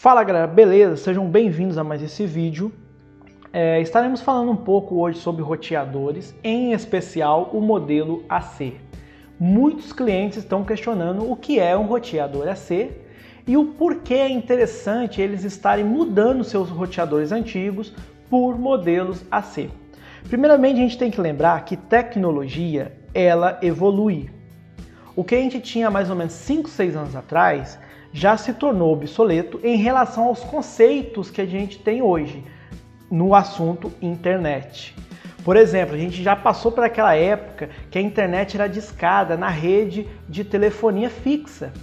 Fala galera, beleza? Sejam bem-vindos a mais esse vídeo. Estaremos falando um pouco hoje sobre roteadores, em especial o modelo AC. Muitos clientes estão questionando o que é um roteador AC e o porquê é interessante eles estarem mudando seus roteadores antigos por modelos AC. Primeiramente, a gente tem que lembrar que tecnologia, ela evolui. O que a gente tinha mais ou menos 5, 6 anos atrás já se tornou obsoleto em relação aos conceitos que a gente tem hoje no assunto internet. Por exemplo, a gente já passou por aquela época que a internet era discada na rede de telefonia fixa.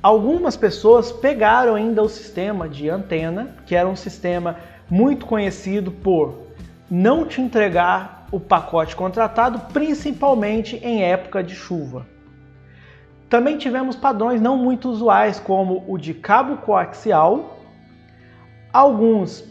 Algumas pessoas pegaram ainda o sistema de antena, que era um sistema muito conhecido por não te entregar o pacote contratado, principalmente em época de chuva. Também tivemos padrões não muito usuais, como o de cabo coaxial, alguns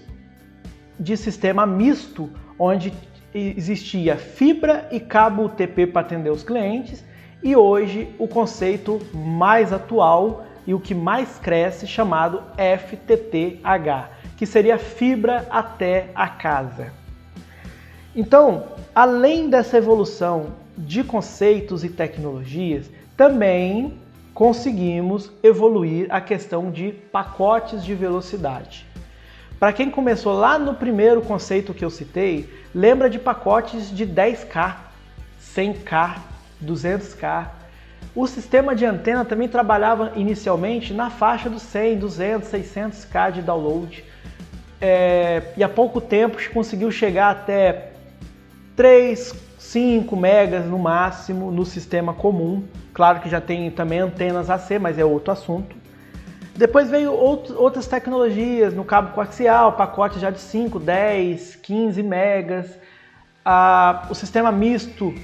de sistema misto, onde existia fibra e cabo UTP para atender os clientes, e hoje o conceito mais atual e o que mais cresce, chamado FTTH, que seria fibra até a casa. Então, além dessa evolução de conceitos e tecnologias, também conseguimos evoluir a questão de pacotes de velocidade. Para quem começou lá no primeiro conceito que eu citei, lembra de pacotes de 10K, 100K, 200K. O sistema de antena também trabalhava inicialmente na faixa dos 100, 200, 600K de download. E há pouco tempo conseguiu chegar até 3, 5 megas no máximo no sistema comum. Claro que já tem também antenas AC, mas é outro assunto. Depois veio outras tecnologias no cabo coaxial, pacote já de 5, 10, 15 megas. O sistema misto,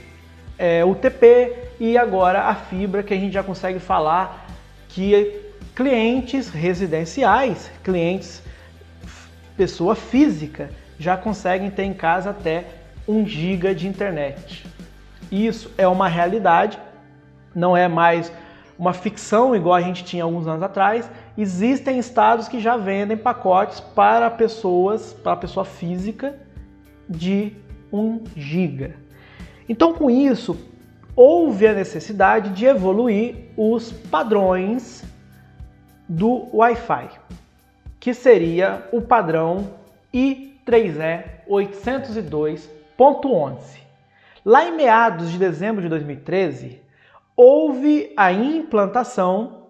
UTP, e agora a fibra, que a gente já consegue falar que clientes residenciais, clientes pessoa física, já conseguem ter em casa até 1 GB de internet. Isso é uma realidade, não é mais uma ficção igual a gente tinha alguns anos atrás. Existem estados que já vendem pacotes para pessoa física de 1 GB. Então, com isso, houve a necessidade de evoluir os padrões do Wi-Fi, que seria o padrão I3E 802.11. Lá em meados de dezembro de 2013, houve a implantação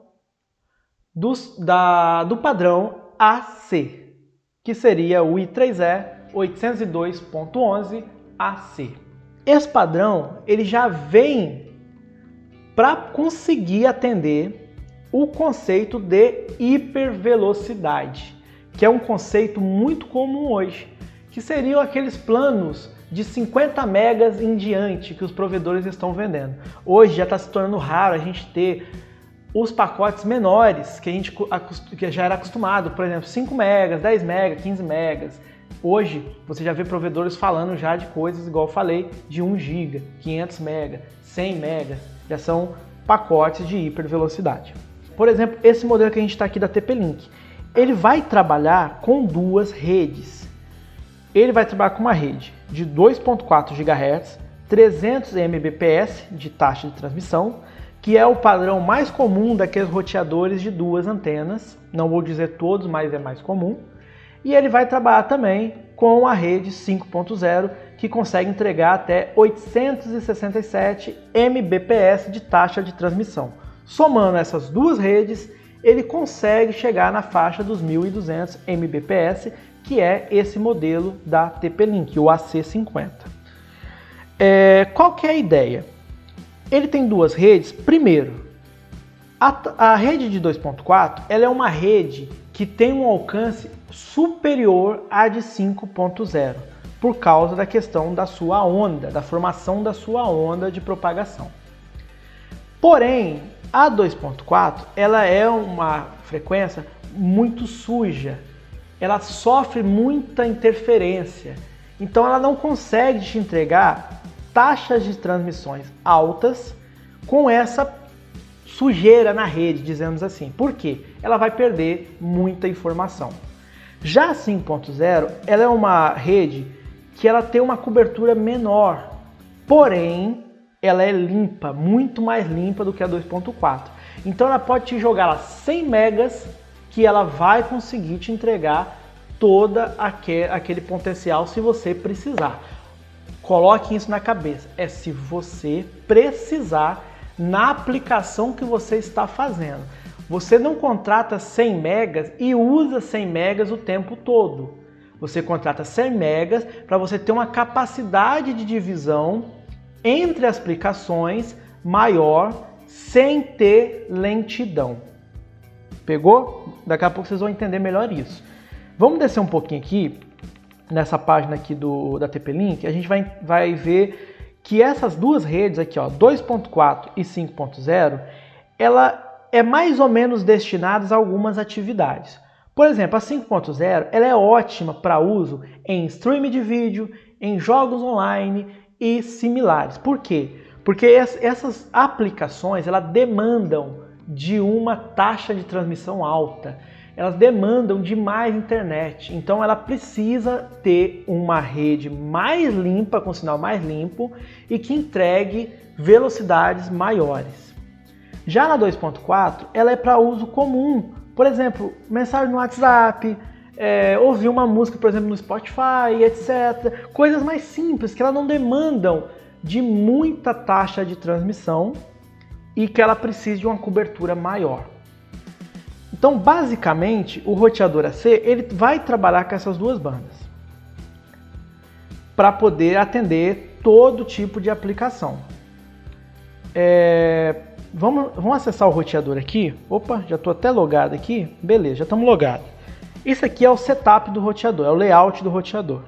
do padrão AC, que seria o I3E 802.11 AC. Esse padrão ele já vem para conseguir atender o conceito de hipervelocidade, que é um conceito muito comum hoje, que seriam aqueles planos de 50 megas em diante que os provedores estão vendendo. Hoje já está se tornando raro a gente ter os pacotes menores que já era acostumado, por exemplo, 5 megas, 10 megas, 15 megas. Hoje você já vê provedores falando já de coisas, igual eu falei, de 1 GB, 500 megas, 100 megas, já são pacotes de hipervelocidade. Por exemplo, esse modelo que a gente está aqui da TP-Link, ele vai trabalhar com 2 redes. Ele vai trabalhar com uma rede de 2.4 GHz, 300 Mbps de taxa de transmissão, que é o padrão mais comum daqueles roteadores de 2 antenas. Não vou dizer todos, mas é mais comum. E ele vai trabalhar também com a rede 5.0, que consegue entregar até 867 Mbps de taxa de transmissão. Somando essas 2 redes, ele consegue chegar na faixa dos 1.200 Mbps, que é esse modelo da TP-Link, o AC50. Qual que é a ideia? Ele tem 2 redes. Primeiro, a rede de 2.4 ela é uma rede que tem um alcance superior à de 5.0, por causa da questão da sua onda, da formação da sua onda de propagação. Porém, a 2.4 ela é uma frequência muito suja, ela sofre muita interferência, então ela não consegue te entregar taxas de transmissões altas com essa sujeira na rede, dizemos assim. Por quê? Ela vai perder muita informação. Já a 5.0, ela é uma rede que ela tem uma cobertura menor, porém ela é limpa, muito mais limpa do que a 2.4. Então ela pode te jogar lá 100 megas que ela vai conseguir te entregar todo aquele potencial se você precisar. Coloque isso na cabeça, é se você precisar na aplicação que você está fazendo. Você não contrata 100 megas e usa 100 megas o tempo todo. Você contrata 100 megas para você ter uma capacidade de divisão entre as aplicações maior sem ter lentidão. Pegou? Daqui a pouco vocês vão entender melhor isso. Vamos descer um pouquinho aqui, nessa página aqui da TP-Link, a gente vai ver que essas duas redes aqui, ó, 2.4 e 5.0, ela é mais ou menos destinadas a algumas atividades. Por exemplo, a 5.0 ela é ótima para uso em streaming de vídeo, em jogos online e similares. Por quê? Porque essas aplicações elas demandam de uma taxa de transmissão alta. Elas demandam de mais internet. Então ela precisa ter uma rede mais limpa, com sinal mais limpo e que entregue velocidades maiores. Já na 2.4, ela é para uso comum. Por exemplo, mensagem no WhatsApp, ouvir uma música, por exemplo, no Spotify, etc. Coisas mais simples, que elas não demandam de muita taxa de transmissão e que ela precisa de uma cobertura maior. Então, basicamente, o roteador AC ele vai trabalhar com essas duas bandas para poder atender todo tipo de aplicação. Vamos acessar o roteador aqui. Opa, já estou até logado aqui. Beleza, já estamos logados. Isso aqui é o setup do roteador, é o layout do roteador.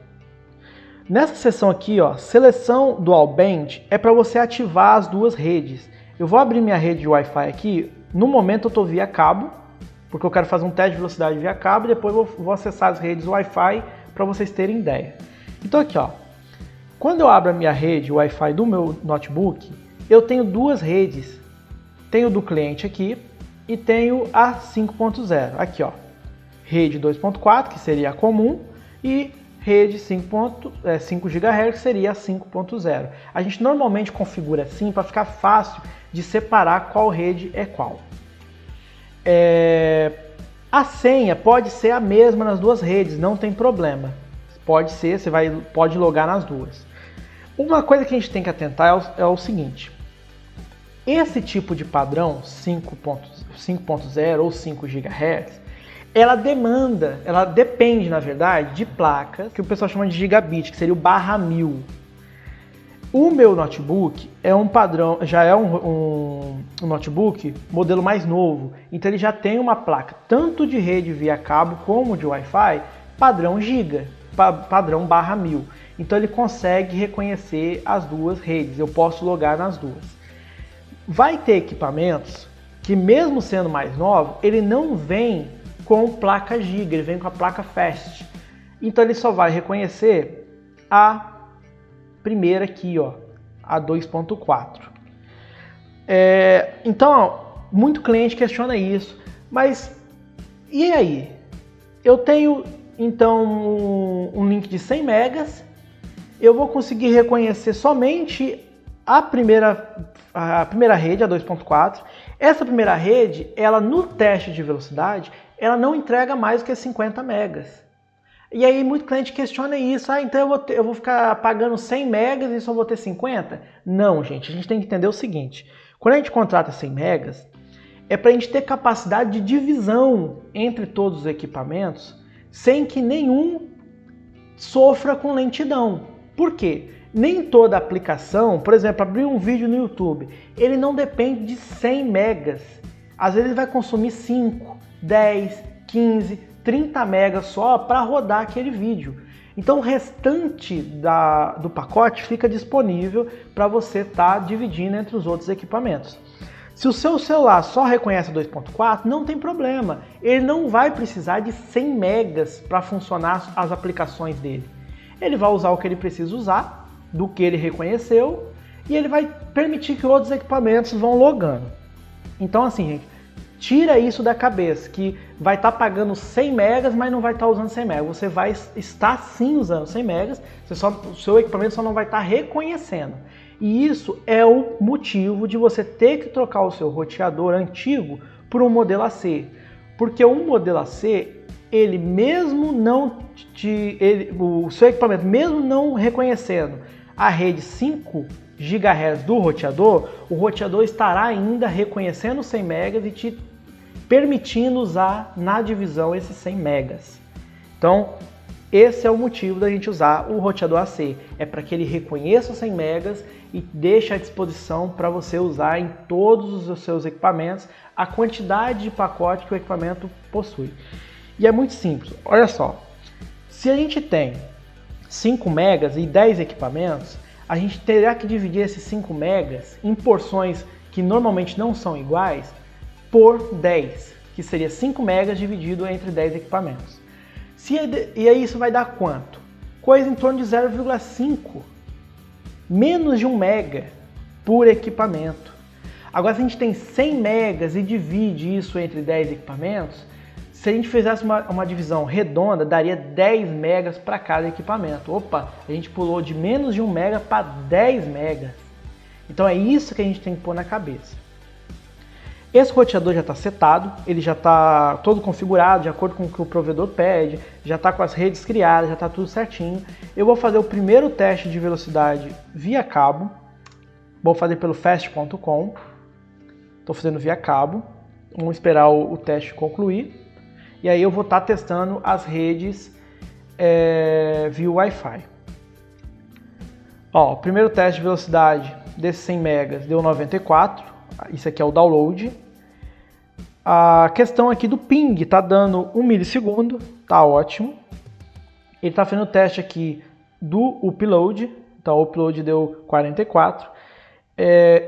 Nessa seção aqui, ó, seleção dual band é para você ativar as duas redes. Eu vou abrir minha rede de Wi-Fi aqui. No momento eu estou via cabo, porque eu quero fazer um teste de velocidade via cabo e depois vou acessar as redes Wi-Fi para vocês terem ideia. Então aqui, ó, quando eu abro a minha rede Wi-Fi do meu notebook, eu tenho duas redes. Tenho do cliente aqui e tenho a 5.0. Aqui, ó, rede 2.4, que seria a comum, e rede 5 GHz, que seria a 5.0. A gente normalmente configura assim para ficar fácil de separar qual rede é qual. A senha pode ser a mesma nas duas redes, não tem problema. Pode ser, pode logar nas duas. Uma coisa que a gente tem que atentar é o seguinte. Esse tipo de padrão 5.0 ou 5 GHz, ela depende, na verdade, de placas que o pessoal chama de gigabit, que seria o /1000. O meu notebook é um padrão, já é um notebook modelo mais novo, então ele já tem uma placa tanto de rede via cabo como de Wi-Fi padrão giga, padrão /1000. Então ele consegue reconhecer as duas redes, eu posso logar nas duas. Vai ter equipamentos que, mesmo sendo mais novos, ele não vem com placa giga, ele vem com a placa fast. Então ele só vai reconhecer a primeira aqui, ó, a 2.4. Então, muito cliente questiona isso, mas e aí? Eu tenho então um link de 100 megas, eu vou conseguir reconhecer somente a primeira rede, a 2.4. Essa primeira rede, ela no teste de velocidade, ela não entrega mais do que 50 megas. E aí muito cliente questiona isso, então eu vou ficar pagando 100 megas e só vou ter 50? Não, gente, a gente tem que entender o seguinte, quando a gente contrata 100 megas, é para a gente ter capacidade de divisão entre todos os equipamentos, sem que nenhum sofra com lentidão. Por quê? Nem toda aplicação, por exemplo, abrir um vídeo no YouTube, ele não depende de 100 megas. Às vezes ele vai consumir 5, 10, 15, 30 megas só para rodar aquele vídeo. Então o restante do pacote fica disponível para você estar dividindo entre os outros equipamentos. Se o seu celular só reconhece 2.4, não tem problema. Ele não vai precisar de 100 megas para funcionar as aplicações dele. Ele vai usar o que ele precisa usar, do que ele reconheceu, e ele vai permitir que outros equipamentos vão logando. Então assim, gente, tira isso da cabeça, que vai estar pagando 100 megas, mas não vai estar usando 100 megas. Você vai estar sim usando 100 megas, o seu equipamento só não vai estar reconhecendo. E isso é o motivo de você ter que trocar o seu roteador antigo por um modelo AC. Porque o modelo AC, ele mesmo não o seu equipamento, mesmo não reconhecendo a rede 5 GHz do roteador, o roteador estará ainda reconhecendo 100 megas e te permitindo usar na divisão esses 100 megas. Então, esse é o motivo da gente usar o roteador AC. É para que ele reconheça os 100 megas e deixe à disposição para você usar em todos os seus equipamentos a quantidade de pacote que o equipamento possui. E é muito simples. Olha só, se a gente tem 5 megas e 10 equipamentos, a gente terá que dividir esses 5 megas em porções que normalmente não são iguais por 10, que seria 5 megas dividido entre 10 equipamentos. E aí isso vai dar quanto? Coisa em torno de 0,5, menos de 1 mega por equipamento. Agora, se a gente tem 100 megas e divide isso entre 10 equipamentos, se a gente fizesse uma divisão redonda, daria 10 megas para cada equipamento. Opa, a gente pulou de menos de 1 mega para 10 megas. Então é isso que a gente tem que pôr na cabeça. Esse roteador já está setado, ele já está todo configurado de acordo com o que o provedor pede, já está com as redes criadas, já está tudo certinho. Eu vou fazer o primeiro teste de velocidade via cabo, vou fazer pelo fast.com, estou fazendo via cabo, vamos esperar o teste concluir. E aí eu vou estar testando as redes via Wi-Fi. Ó, o primeiro teste de velocidade desses 100 megas deu 94, isso aqui é o download. A questão aqui do ping está dando 1 milissegundo, tá ótimo. Ele está fazendo o teste aqui do upload, então o upload deu 44.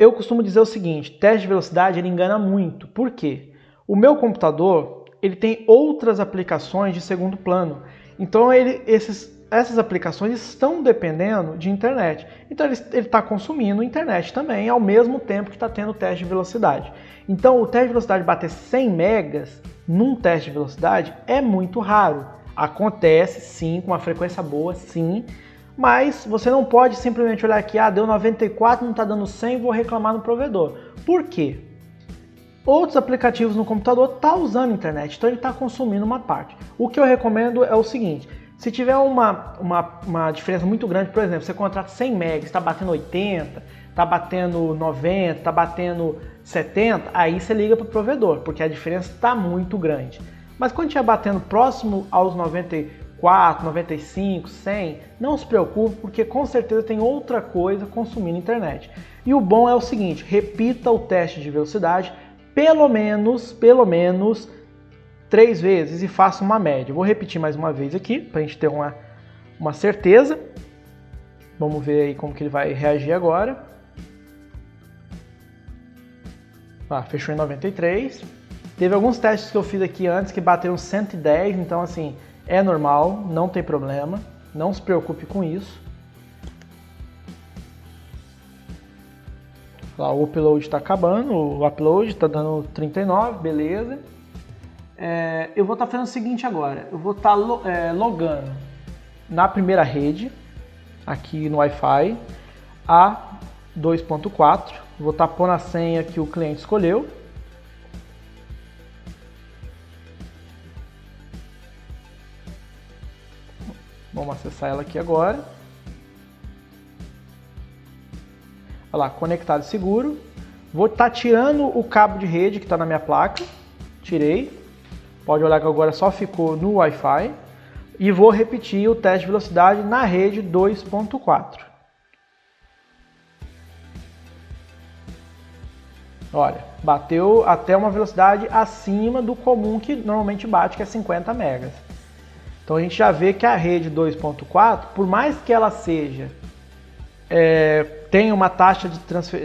Eu costumo dizer o seguinte, teste de velocidade ele engana muito, por quê? O meu computador ele tem outras aplicações de segundo plano. Então essas aplicações estão dependendo de internet. Então ele está consumindo internet também, ao mesmo tempo que está tendo teste de velocidade. Então o teste de velocidade bater 100 megas num teste de velocidade é muito raro. Acontece sim, com uma frequência boa, sim. Mas você não pode simplesmente olhar aqui, deu 94, não está dando 100, vou reclamar no provedor. Por quê? Outros aplicativos no computador estão usando internet, então ele está consumindo uma parte. O que eu recomendo é o seguinte, se tiver uma diferença muito grande, por exemplo, você contrata 100 megas, está batendo 80, está batendo 90, está batendo 70, aí você liga para o provedor, porque a diferença está muito grande. Mas quando estiver batendo próximo aos 94, 95, 100, não se preocupe, porque com certeza tem outra coisa consumindo internet. E o bom é o seguinte, repita o teste de velocidade, pelo menos 3 vezes e faça uma média. Vou repetir mais uma vez aqui, para a gente ter uma certeza. Vamos ver aí como que ele vai reagir agora. Fechou em 93. Teve alguns testes que eu fiz aqui antes que bateram 110, então assim, é normal, não tem problema. Não se preocupe com isso. O upload está acabando, o upload está dando 39, beleza. Eu vou estar fazendo o seguinte agora, eu vou estar logando na primeira rede, aqui no Wi-Fi, a 2.4, vou estar pondo a senha que o cliente escolheu. Vamos acessar ela aqui agora. Olha lá, conectado seguro. Vou estar tirando o cabo de rede que está na minha placa. Tirei. Pode olhar que agora só ficou no Wi-Fi. E vou repetir o teste de velocidade na rede 2.4. Olha, bateu até uma velocidade acima do comum que normalmente bate, que é 50 megas. Então a gente já vê que a rede 2.4, por mais que ela seja tem uma taxa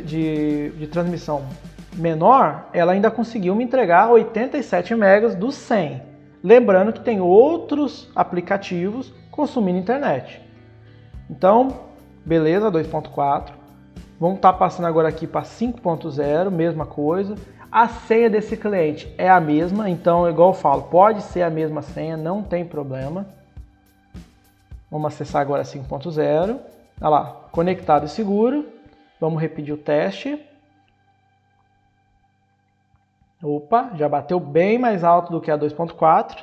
de transmissão menor, ela ainda conseguiu me entregar 87 megas dos 100. Lembrando que tem outros aplicativos consumindo internet. Então, beleza, 2.4. Vamos estar passando agora aqui para 5.0, mesma coisa. A senha desse cliente é a mesma, então, igual eu falo, pode ser a mesma senha, não tem problema. Vamos acessar agora 5.0. Olha lá, conectado e seguro. Vamos repetir o teste. Opa, já bateu bem mais alto do que a 2.4.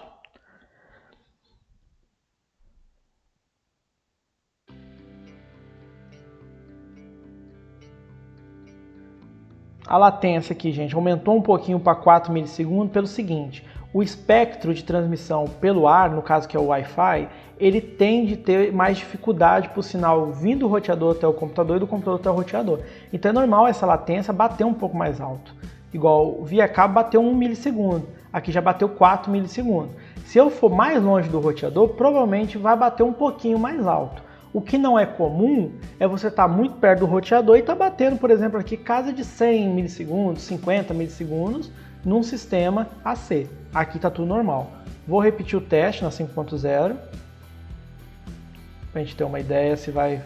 A latência aqui, gente, aumentou um pouquinho para 4 milissegundos pelo seguinte: o espectro de transmissão pelo ar, no caso que é o Wi-Fi, ele tende a ter mais dificuldade para o sinal vir do roteador até o computador e do computador até o roteador. Então é normal essa latência bater um pouco mais alto. Igual via cabo bateu 1 milissegundo, aqui já bateu 4 milissegundos. Se eu for mais longe do roteador, provavelmente vai bater um pouquinho mais alto. O que não é comum é você estar muito perto do roteador e estar batendo, por exemplo, aqui casa de 100 milissegundos, 50 milissegundos num sistema AC. Aqui está tudo normal. Vou repetir o teste na 5.0 para a gente ter uma ideia se vai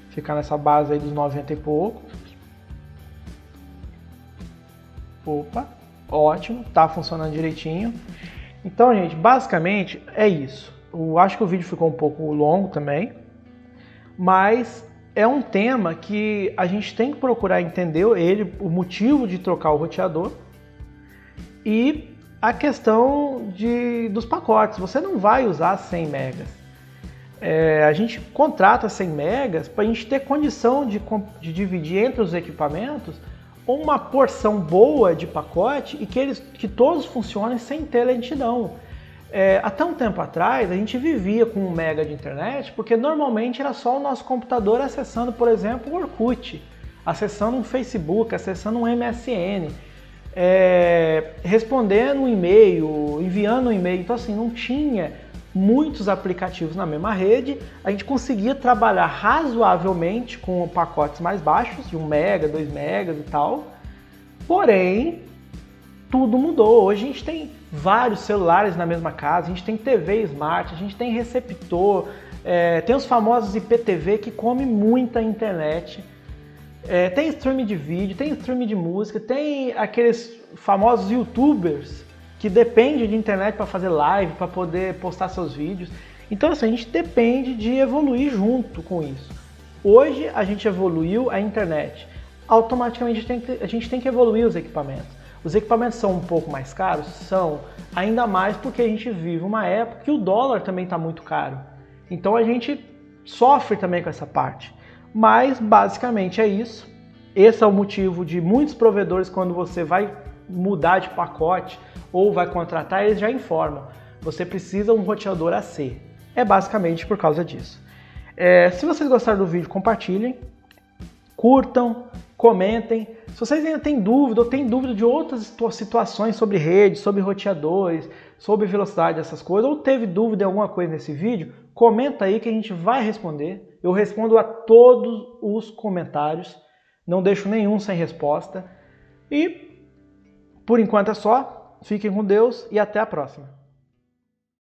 ficar nessa base aí dos 90 e pouco. Opa, ótimo, está funcionando direitinho. Então, gente, basicamente é isso. Eu acho que o vídeo ficou um pouco longo também, mas é um tema que a gente tem que procurar entender ele, o motivo de trocar o roteador e a questão dos pacotes. Você não vai usar 100 megas. A gente contrata 100 megas para a gente ter condição de dividir entre os equipamentos uma porção boa de pacote e que todos funcionem sem ter lentidão. Até um tempo atrás a gente vivia com 1 mega de internet porque normalmente era só o nosso computador acessando, por exemplo, o Orkut, acessando um Facebook, acessando um MSN, respondendo um e-mail, enviando um e-mail. Então assim, não tinha muitos aplicativos na mesma rede, a gente conseguia trabalhar razoavelmente com pacotes mais baixos, de 1 mega, 2 megas e tal, porém tudo mudou. Hoje a gente tem vários celulares na mesma casa, a gente tem TV smart, a gente tem receptor, tem os famosos IPTV que comem muita internet, tem streaming de vídeo, tem streaming de música, tem aqueles famosos youtubers que dependem de internet para fazer live, para poder postar seus vídeos. Então assim, a gente depende de evoluir junto com isso. Hoje a gente evoluiu a internet, automaticamente a gente tem que evoluir os equipamentos. Os equipamentos são um pouco mais caros? São, ainda mais porque a gente vive uma época que o dólar também está muito caro. Então a gente sofre também com essa parte. Mas basicamente é isso. Esse é o motivo de muitos provedores, quando você vai mudar de pacote ou vai contratar, eles já informam: você precisa de um roteador AC. É basicamente por causa disso. Se vocês gostaram do vídeo, compartilhem, curtam, comentem. Se vocês ainda têm dúvida ou têm dúvida de outras situações sobre rede, sobre roteadores, sobre velocidade, essas coisas, ou teve dúvida em alguma coisa nesse vídeo, comenta aí que a gente vai responder. Eu respondo a todos os comentários, não deixo nenhum sem resposta. E por enquanto é só. Fiquem com Deus e até a próxima.